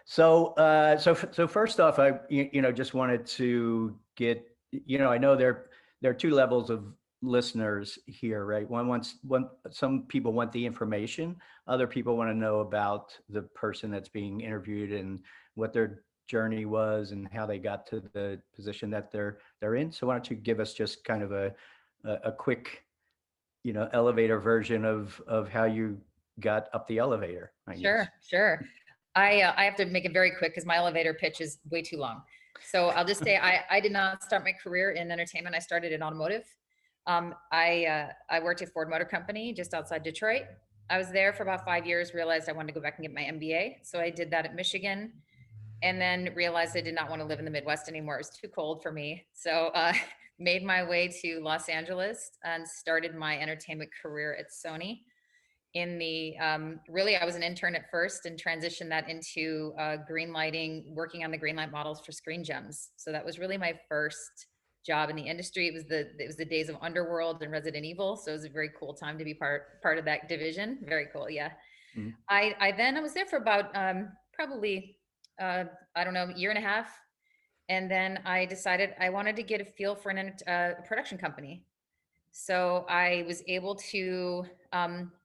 So first off, I just wanted to get, I know there are two levels of listeners here, right? Some people want the information, other people want to know about the person that's being interviewed and what their journey was and how they got to the position that they're in. So why don't you give us just kind of a quick, elevator version of how you got up the elevator, I guess. Sure. I have to make it very quick because my elevator pitch is way too long. So I'll just say I did not start my career in entertainment. I started in automotive. I worked at Ford Motor Company just outside Detroit. I was there for about 5 years, realized I wanted to go back and get my MBA. So I did that at Michigan, and then realized I did not want to live in the Midwest anymore. It was too cold for me. So made my way to Los Angeles and started my entertainment career at Sony. Really, I was an intern at first and transitioned that into green lighting, working on the green light models for Screen Gems. So that was really my first job in the industry. It was the days of Underworld and Resident Evil. So it was a very cool time to be part of that division. Very cool. Yeah. Mhm. I was there for about probably, I don't know, a year and a half. And then I decided I wanted to get a feel for a production company. So I was able to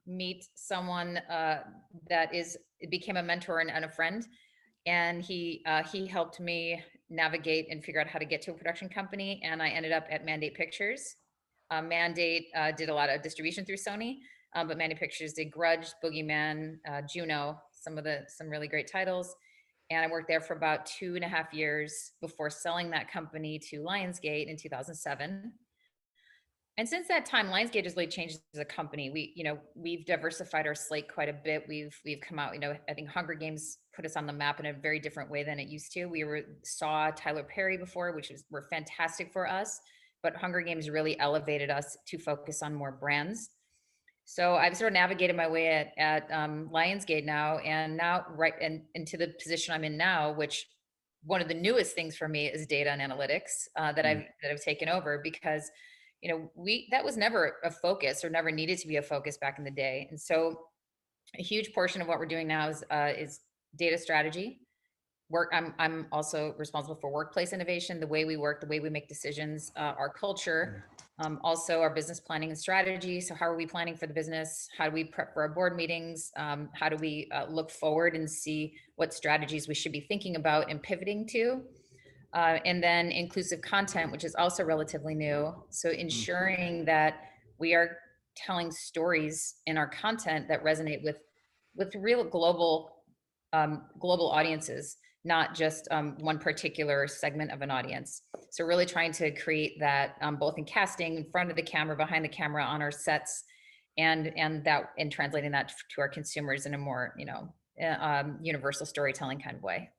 meet someone it became a mentor and a friend. And he helped me navigate and figure out how to get to a production company. And I ended up at Mandate Pictures. Mandate did a lot of distribution through Sony, but Mandate Pictures did Grudge, Boogeyman, Juno, some really great titles. And I worked there for about 2.5 years before selling that company to Lionsgate in 2007. And since that time, Lionsgate has really changed as a company. We've diversified our slate quite a bit. We've come out, I think Hunger Games put us on the map in a very different way than it used to. Saw Tyler Perry before, were fantastic for us, but Hunger Games really elevated us to focus on more brands. So I've sort of navigated my way at Lionsgate now, and into the position I'm in now, which one of the newest things for me is data and analytics that I've taken over, because that was never a focus or never needed to be a focus back in the day. And so a huge portion of what we're doing now is data strategy work. I'm also responsible for workplace innovation, the way we work, the way we make decisions, our culture, also our business planning and strategy. So how are we planning for the business? How do we prep for our board meetings? How do we look forward and see what strategies we should be thinking about and pivoting to? And then inclusive content, which is also relatively new. So ensuring that we are telling stories in our content that resonate with real global audiences, not just one particular segment of an audience. So really trying to create that both in casting, in front of the camera, behind the camera, on our sets, and translating that to our consumers in a more universal storytelling kind of way.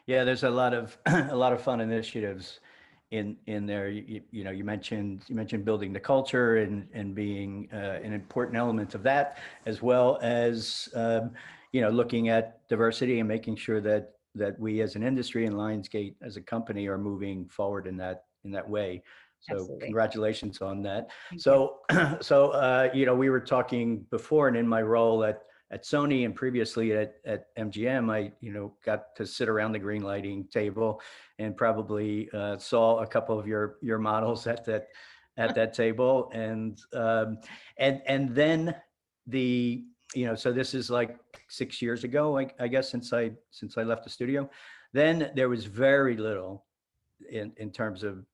Yeah, there's a lot of a lot of fun initiatives in there. You mentioned building the culture and being an important element of that, as well as looking at diversity and making sure that we as an industry and Lionsgate as a company are moving forward in that way. So Absolutely. Congratulations on that. Thank So we were talking before, and in my role at Sony and previously at MGM, I got to sit around the green lighting table and probably saw a couple of your models at that table, and then so this is like 6 years ago, I guess, since I left the studio. Then there was very little in terms of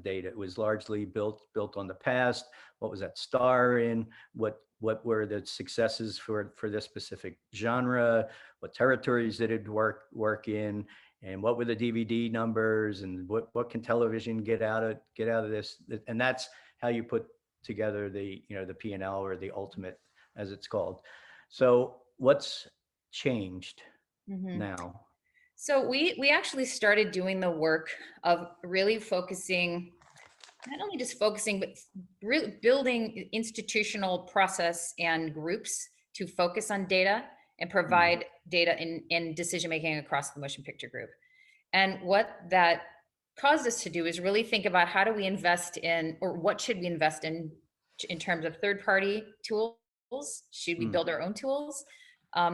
data. It was largely built on the past. What was that star in? What were the successes for this specific genre? What territories did it work in? And what were the DVD numbers? And what can television get out of this? And that's how you put together the P&L, or the ultimate, as it's called. So what's changed now? So we actually started doing the work of really focusing, not only just focusing, but really building institutional process and groups to focus on data and provide data in decision-making across the motion picture group. And what that caused us to do is really think about how do we invest in, or what should we invest in terms of third-party tools? Should we build our own tools?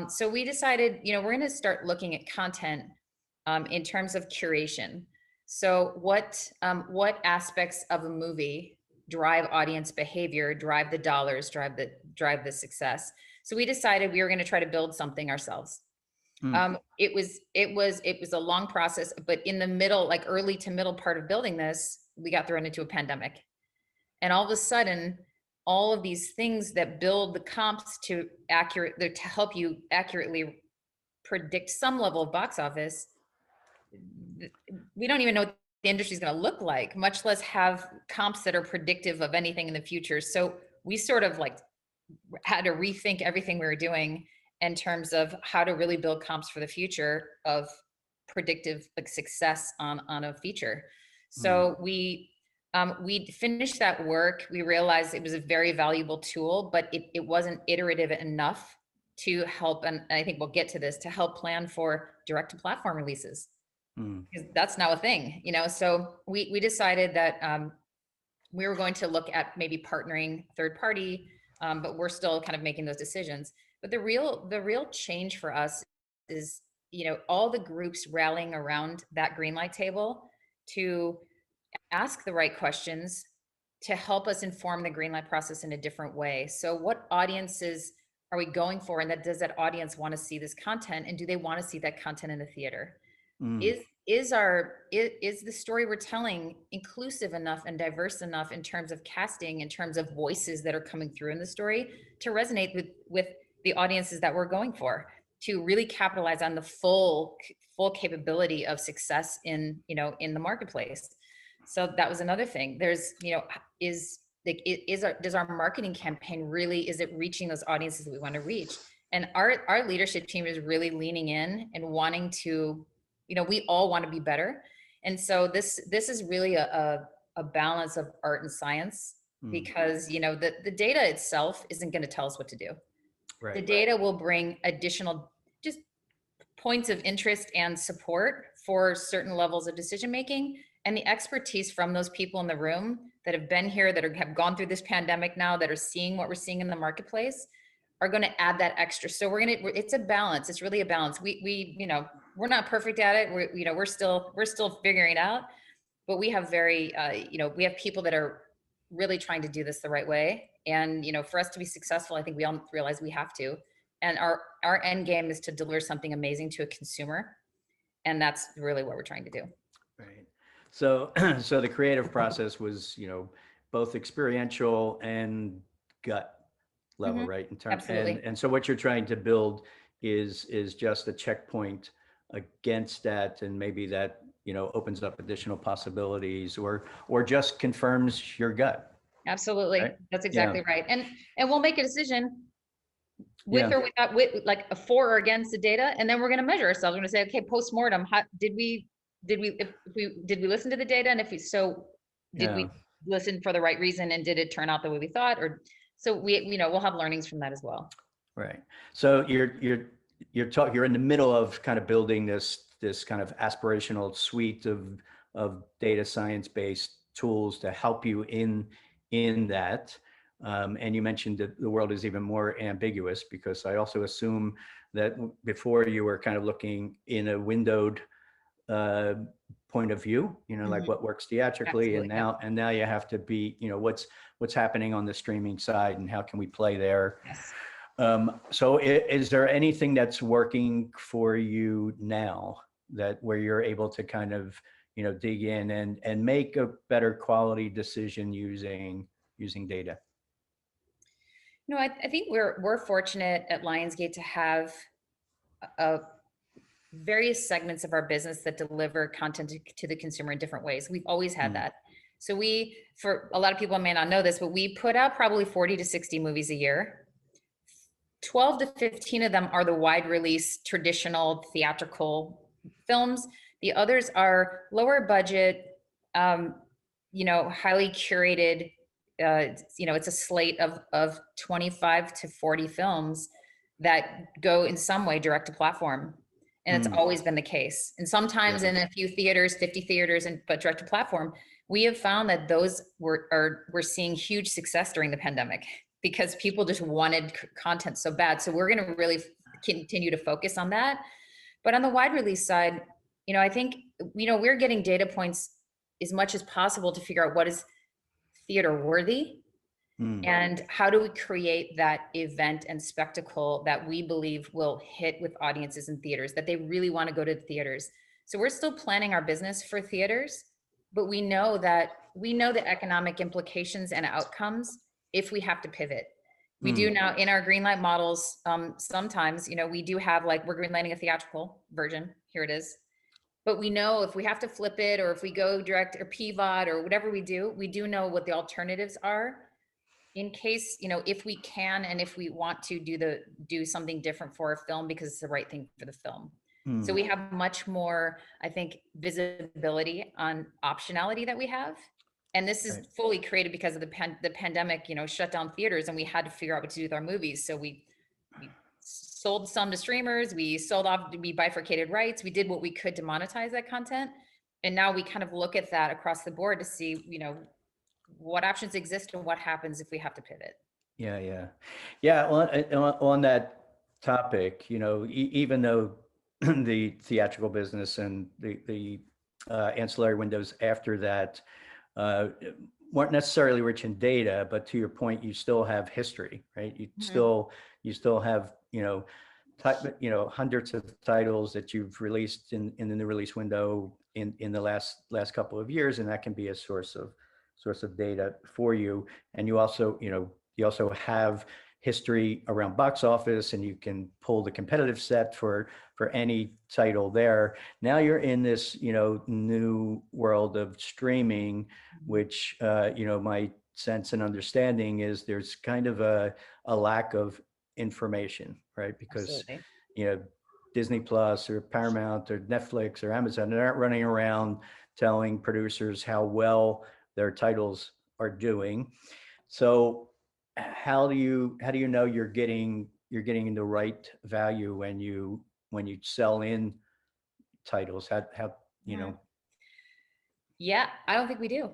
So we decided, we're going to start looking at content in terms of curation. So what aspects of a movie drive audience behavior, drive the dollars, drive the success? So we decided we were going to try to build something ourselves. It was a long process, but in the middle, like early to middle part of building this, we got thrown into a pandemic. And all of a sudden, all of these things that build the comps to help you accurately predict some level of box office, we don't even know what the industry is going to look like, much less have comps that are predictive of anything in the future. So we sort of like had to rethink everything we were doing in terms of how to really build comps for the future of predictive like success on a feature. So we finished that work. We realized it was a very valuable tool, but it wasn't iterative enough to help, and I think we'll get to this, to help plan for direct to platform releases. Because that's now a thing, so we decided that we were going to look at maybe partnering third party, but we're still kind of making those decisions. But the real change for us is, all the groups rallying around that green light table to ask the right questions to help us inform the green light process in a different way. So what audiences are we going for? And does that audience want to see this content? And do they want to see that content in the theater? Is the story we're telling inclusive enough and diverse enough in terms of casting, in terms of voices that are coming through in the story to resonate with the audiences that we're going for, to really capitalize on the full capability of success in the marketplace? So that was another thing. There's, does our marketing campaign really, is it reaching those audiences that we want to reach? And our leadership team is really leaning in and wanting to, we all want to be better. And so this is really a balance of art and science, because, the data itself isn't going to tell us what to do. Right. The data will bring additional just points of interest and support for certain levels of decision making. And the expertise from those people in the room that have been here, that have gone through this pandemic now, that are seeing what we're seeing in the marketplace, are going to add that extra. So it's a balance. It's really a balance. We're not perfect at it. We're still figuring it out, but we have we have people that are really trying to do this the right way. And, for us to be successful, I think we all realize we have to. And our end game is to deliver something amazing to a consumer. And that's really what we're trying to do. Right. So, so the creative process was, both experiential and gut level, right? In terms, absolutely. And so what you're trying to build is just a checkpoint against that, and maybe that, opens up additional possibilities, or just confirms your gut. Absolutely. Right? That's exactly right. And we'll make a decision with or without, with like a for or against the data. And then we're going to measure ourselves. We're going to say, okay, post-mortem, did we listen to the data? And if we, did we listen for the right reason? And did it turn out the way we thought? Or so we'll have learnings from that as well. Right. So you're in the middle of kind of building this kind of aspirational suite of data science-based tools to help you in that. And you mentioned that the world is even more ambiguous, because I also assume that before you were kind of looking in a windowed point of view, like what works theatrically. Absolutely. And now you have to be, what's happening on the streaming side, and how can we play there? Yes. So is there anything that's working for you now where you're able to kind of, dig in and make a better quality decision using data? I think we're fortunate at Lionsgate to have various segments of our business that deliver content to the consumer in different ways. We've always had that. So for a lot of people may not know this, but we put out probably 40 to 60 movies a year. 12 to 15 of them are the wide release traditional theatrical films. The others are lower budget, highly curated. It's a slate of 25 to 40 films that go in some way direct to platform. And it's always been the case. And sometimes in a few theaters, 50 theaters, but direct to platform, we have found that those we're seeing huge success during the pandemic, because people just wanted content so bad. So we're going to really continue to focus on that. But on the wide release side, I think, we're getting data points as much as possible to figure out what is theater worthy Mm. and how do we create that event and spectacle that we believe will hit with audiences in theaters, that they really want to go to the theaters. So we're still planning our business for theaters, but we know the economic implications and outcomes if we have to pivot. We do Mm. now in our greenlight models, sometimes, we do have, like, we're greenlighting a theatrical version. Here it is. But we know if we have to flip it, or if we go direct or pivot or whatever we do know what the alternatives are in case, if we can, and if we want to do something different for a film because it's the right thing for the film. So Mm. we have much more, I think, visibility on optionality that we have. And this is Right. fully created because of the pandemic, shut down theaters, and we had to figure out what to do with our movies. So we sold some to streamers, we bifurcated rights, we did what we could to monetize that content. And now we kind of look at that across the board to see, what options exist and what happens if we have to pivot. Yeah, yeah, yeah. On that topic, even though the theatrical business and the ancillary windows after that uh, weren't necessarily rich in data, but to your point, you still have history, right? Mhm. You still have hundreds of titles that you've released in the new release window in the last couple of years, and that can be a source of data for you. And you also have history around box office, and you can pull the competitive set for any title there. Now you're in this new world of streaming, which my sense and understanding is there's kind of a lack of information, right? Because Absolutely. Disney Plus or Paramount or Netflix or Amazon, they're not running around telling producers how well their titles are doing. So how do you know you're getting the right value when you sell in titles? How you Mhm. know Yeah, I don't think we do.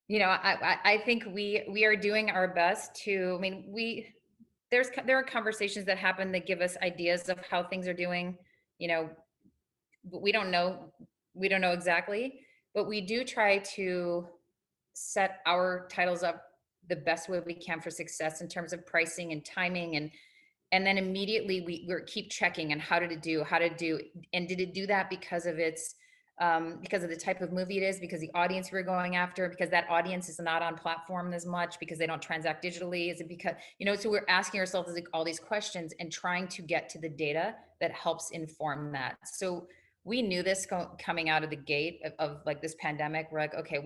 I think we are doing our best to. I mean, there are conversations that happen that give us ideas of how things are doing. You know, but we don't know exactly, but we do try to set our titles up the best way we can for success in terms of pricing and timing, and then immediately we keep checking, and how did it do, and did it do that because of the type of movie it is, because the audience we're going after, because that audience is not on platform as much, because they don't transact digitally, is it because, so we're asking ourselves like all these questions and trying to get to the data that helps inform that. So we knew this coming out of the gate of like this pandemic. We're like, okay,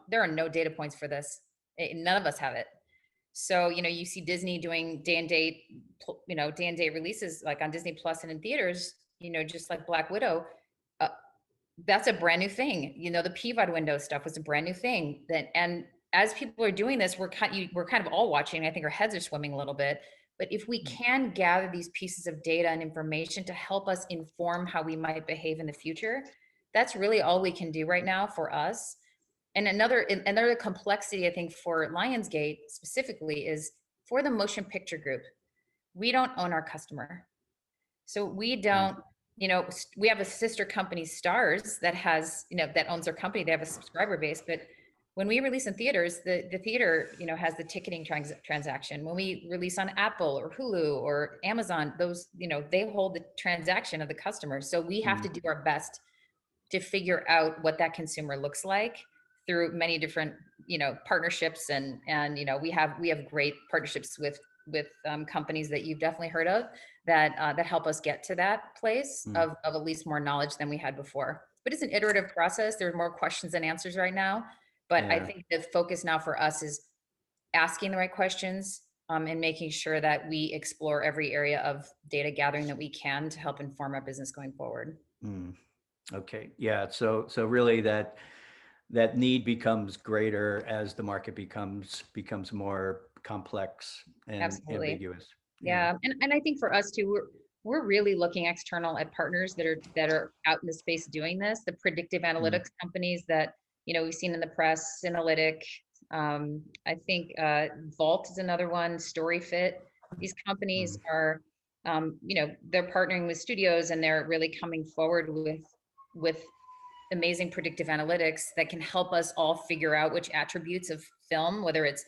there are no data points for this. None of us have it. So, you see Disney doing day and date releases like on Disney Plus and in theaters, just like Black Widow. Uh, that's a brand new thing. The PVOD window stuff was a brand new thing. And as people are doing this, we're kind of all watching. I think our heads are swimming a little bit. But if we can gather these pieces of data and information to help us inform how we might behave in the future, that's really all we can do right now for us. And another complexity, I think, for Lionsgate specifically is for the motion picture group, we don't own our customer. So we Mm. don't, we have a sister company, Stars, that has, that owns their company. They have a subscriber base, but when we release in theaters, the theater, has the ticketing transaction. When we release on Apple or Hulu or Amazon, those, they hold the transaction of the customer. So we have to Mm. do our best to figure out what that consumer looks like through many different partnerships, and we have great partnerships with companies that you've definitely heard of that help us get to that place Mm. of at least more knowledge than we had before. But it's an iterative process. There's more questions than answers right now, but I Yeah. think the focus now for us is asking the right questions, and making sure that we explore every area of data gathering that we can to help inform our business going forward. Mm. Okay. Yeah. So really that need becomes greater as the market becomes more complex and Absolutely. ambiguous. Yeah. Yeah, and I think for us too, we're really looking external at partners that are out in the space doing this. The predictive Mm. analytics companies that we've seen in the press, Synalytic. I think Vault is another one. StoryFit. These companies Mm. are they're partnering with studios and they're really coming forward with amazing predictive analytics that can help us all figure out which attributes of film, whether it's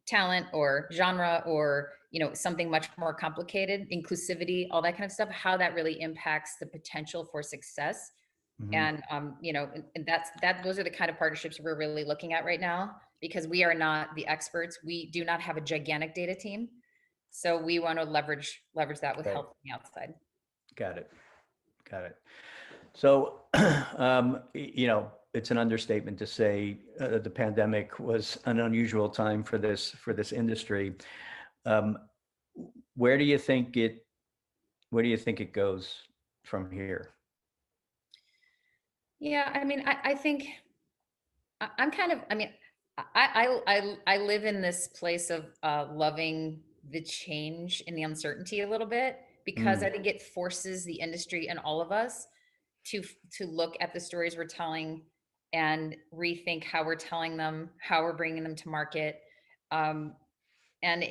talent or genre or something much more complicated, inclusivity, all that kind of stuff, how that really impacts the potential for success. Mhm. And and those are the kind of partnerships we're really looking at right now, because we are not the experts. We do not have a gigantic data team, so we want to leverage that with Right. help from the outside. Got it. Got it. So, it's an understatement to say the pandemic was an unusual time for this industry. Um, where do you think it goes from here? Yeah, I mean, I think I'm kind of, I mean, I live in this place of loving the change and the uncertainty a little bit, because I Mm, think it forces the industry and all of us to look at the stories we're telling and rethink how we're telling them, how we're bringing them to market. Um, and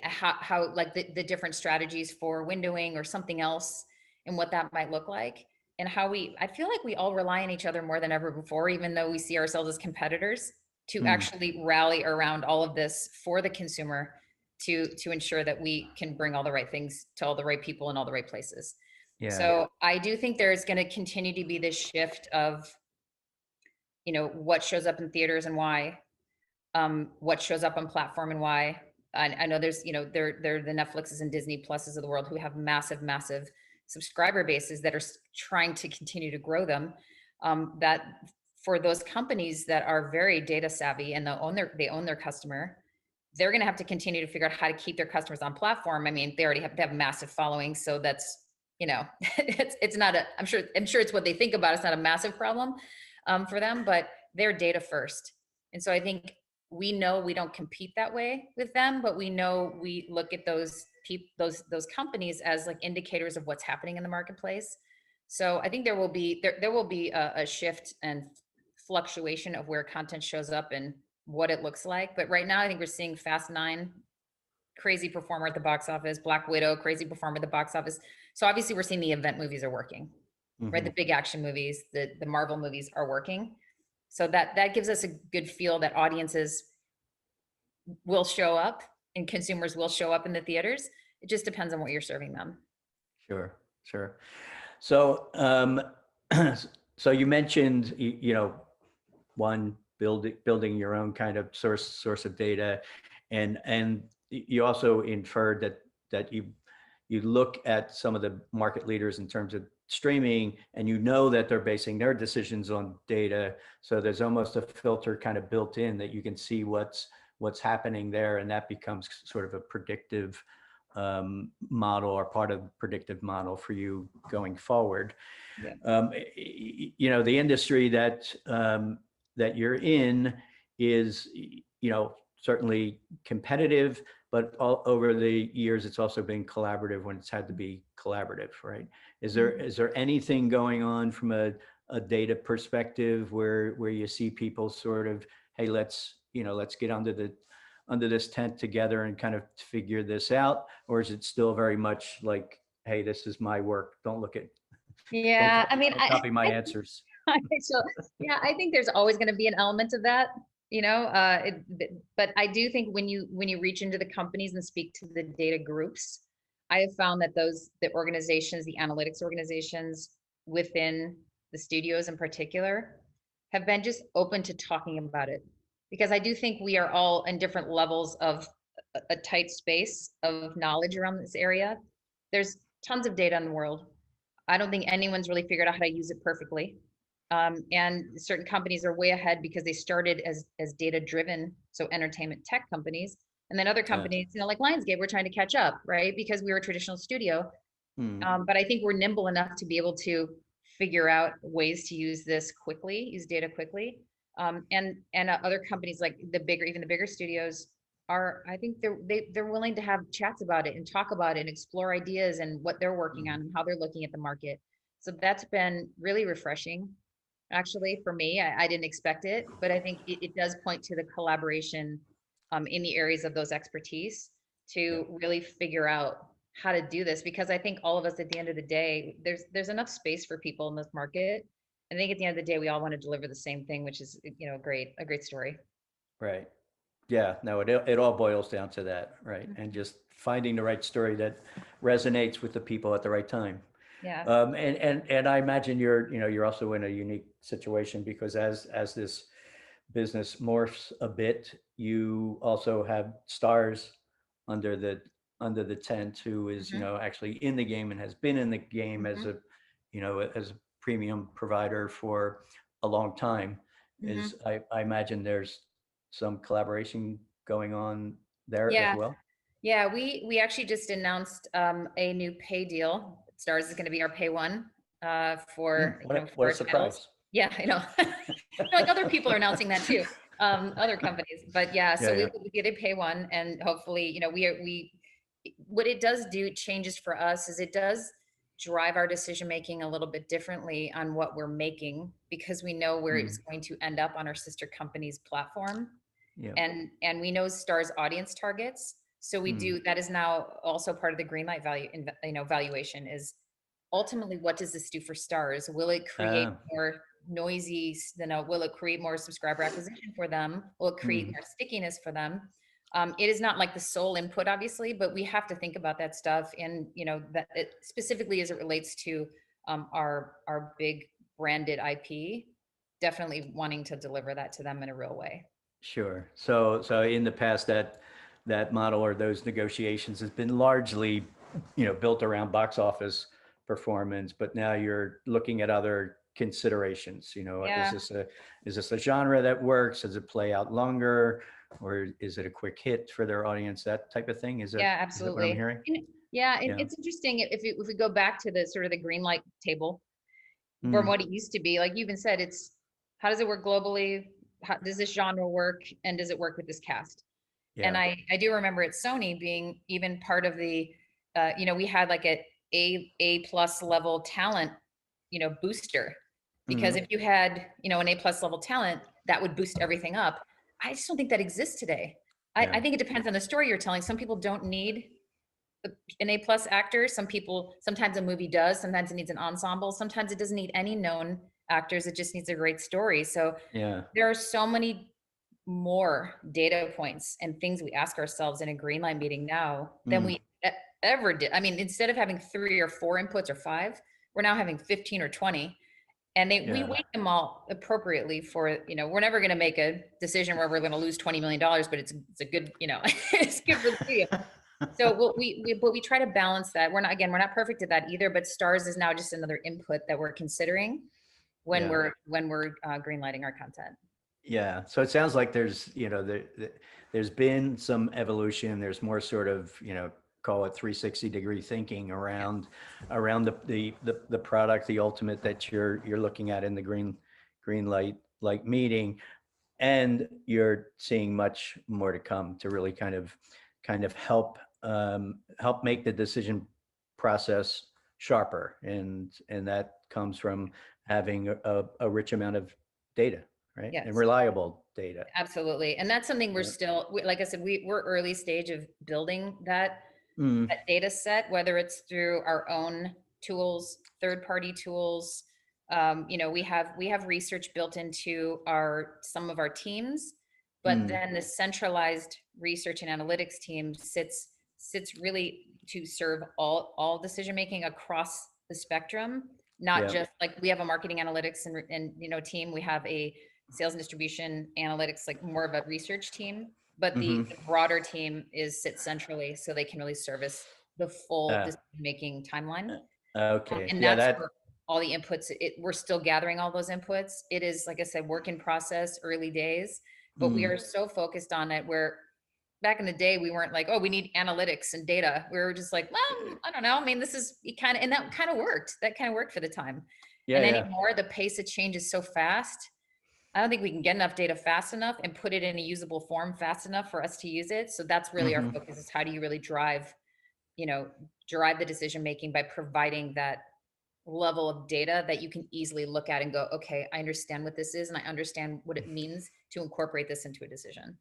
how like the different strategies for windowing or something else, and what that might look like, and how I feel like we all rely on each other more than ever before, even though we see ourselves as competitors, to mm, actually rally around all of this for the consumer, to ensure that we can bring all the right things to all the right people in all the right places. yeah. So I do think there's going to continue to be this shift of what shows up in theaters and why, what shows up on platform and why. I know there's, they're the Netflixes and Disney Pluses of the world who have massive subscriber bases that are trying to continue to grow them. That for those companies that are very data savvy and they own their customer, they're going to have to continue to figure out how to keep their customers on platform. I mean, they have massive followings, so that's, it's not I'm sure it's what they think about. It's not a massive problem for them, but they're data first. And so I think we know we don't compete that way with them, but we know we look at those companies as like indicators of what's happening in the marketplace. So I think there will be a shift and fluctuation of where content shows up and what it looks like. But right now, I think we're seeing Fast Nine, crazy performer at the box office, Black Widow, crazy performer at the box office. So obviously, we're seeing the event movies are working, right? Mhm. The big action movies, the Marvel movies are working. So that gives us a good feel that audiences will show up and consumers will show up in the theaters. It just depends on what you're serving them. Sure, sure. So, so you mentioned, one, building your own kind of source of data, and you also inferred that you look at some of the market leaders in terms of streaming, and that they're basing their decisions on data. So there's almost a filter kind of built in that you can see what's happening there, and that becomes sort of a predictive model, or part of the predictive model for you going forward. Yeah. The industry that you're in is, certainly competitive, but over the years, it's also been collaborative when it's had to be collaborative, right? Is there anything going on from a data perspective where you see people sort of, hey, let's get under this tent together and kind of figure this out? Or is it still very much like, hey, this is my work, don't look at Yeah, I mean, don't copy my answers? so yeah, I think there's always going to be an element of that, but I do think when you reach into the companies and speak to the data groups, I have found that the organizations, the analytics organizations within the studios in particular, have been just open to talking about it, because I do think we are all in different levels of a tight space of knowledge around this area. There's tons of data in the world. I don't think anyone's really figured out how to use it perfectly. And certain companies are way ahead because they started as data driven, so entertainment tech companies. And then other Yeah. companies, like Lionsgate, we're trying to catch up, right? Because we were a traditional studio. Hmm. But I think we're nimble enough to be able to figure out ways to use use data quickly. And other companies like even the bigger studios I think they're willing to have chats about it and talk about it and explore ideas and what they're working on and how they're looking at the market. So that's been really refreshing, actually, for me. I didn't expect it, but I think it does point to the collaboration in the areas of those expertise Yeah. to really figure out how to do this, because I think all of us at the end of the day, there's enough space for people in this market. I think at the end of the day, we all want to deliver the same thing, which is, a great story. Right. Yeah, no, it all boils down to that, right? Mhm. And just finding the right story that resonates with the people at the right time. Yeah. And I imagine you're also in a unique situation because as this business morphs a bit, you also have stars under the under the tent who is, Hmm. actually in the game and has been in the game as Hmm. a premium provider for a long time. Hmm. I imagine there's some collaboration going on there as Yeah. well. Yeah. We actually just announced a new pay deal. Stars is going to be our pay one for, What for a our channels. surprise. Yeah, I know. Like other people are announcing that too, other companies. But yeah, Yeah, so yeah. we get a pay one, and hopefully, what it does do changes for us is it does drive our decision making a little bit differently on what we're making, because we know where it's Mm, going to end up on our sister company's platform, yeah. and we know Star's audience targets. So we Mm, do, that is now also part of the green light value, valuation is ultimately, what does this do for Stars? Will it create uh, more noisy, will it create more subscriber acquisition for them? Will it create mm, more stickiness for them? It is not like the sole input, obviously, but we have to think about that stuff. And, that it, specifically as it relates to our big branded IP, definitely wanting to deliver that to them in a real way. sure. So in the past, that model or those negotiations has been largely, built around box office performance, but now you're looking at other considerations. Yeah. Is this a genre that works? Does it play out longer, or is it a quick hit for their audience? That type of thing. Yeah, Is that what I'm absolutely. hearing? Yeah, Yeah. it's interesting if we go back to the sort of the green light table from Mm, what it used to be. Like you even said, it's how does it work globally? How does this genre work, and does it work with this cast? And yeah. I do remember at Sony being even part of the, we had like a plus level talent, booster, because Mm, if you had, an A+ level talent, that would boost everything up. I just don't think that exists today. I yeah. think it depends on the story you're telling. Some people don't need an A+ actor. Some people, sometimes a movie does. Sometimes it needs an ensemble. Sometimes it doesn't need any known actors. It just needs a great story. So Yeah. there are so many more data points and things we ask ourselves in a green line meeting now than Mm, we ever did. I mean, instead of having 3 or 4 inputs or 5, we're now having 15 or 20. And we yeah. weight them all appropriately for, we're never going to make a decision where we're going to lose $20 million, but it's a good, it's good for the studio. So what but we try to balance that. We're not perfect at that either, but Stars is now just another input that we're considering when Yeah. we're green lighting our content. Yeah. So it sounds like there's been some evolution. There's more sort of, call it 360-degree thinking Yeah. around the product, the ultimate that you're looking at in the green light meeting. And you're seeing much more to come to really kind of help make the decision process sharper, and that comes from having a rich amount of data, right, and Yes. reliable data. Absolutely. And that's something we're Yeah. still, like I said, we're early stage of building Mm, that data set, whether it's through our own tools, third party tools. We have research built into some of our teams, but mm, then the centralized research and analytics team sits really to serve all decision making across the spectrum, not yeah. just like we have a marketing analytics and team. We have a sales and distribution analytics, like more of a research team, but the Hmm. broader team sits centrally, so they can really service the full Uh, decision making timeline. okay. And Yeah. that's That. where all the inputs, we're still gathering all those inputs. It is, like I said, work in process, early days, but we Mm, are so focused on it where back in the day we weren't like, oh, we need analytics and data. We were just like, well, I don't know. I mean, this is and that kind of worked. That kind of worked for the time. yeah. And Yeah. anymore, the pace of change is so fast. I don't think we can get enough data fast enough and put it in a usable form fast enough for us to use it. So that's really our Hmm. focus, is how do you really you know, drive the decision making by providing that level of data that you can easily look at and go, okay, I understand what this is and I understand what it means to incorporate this into a decision.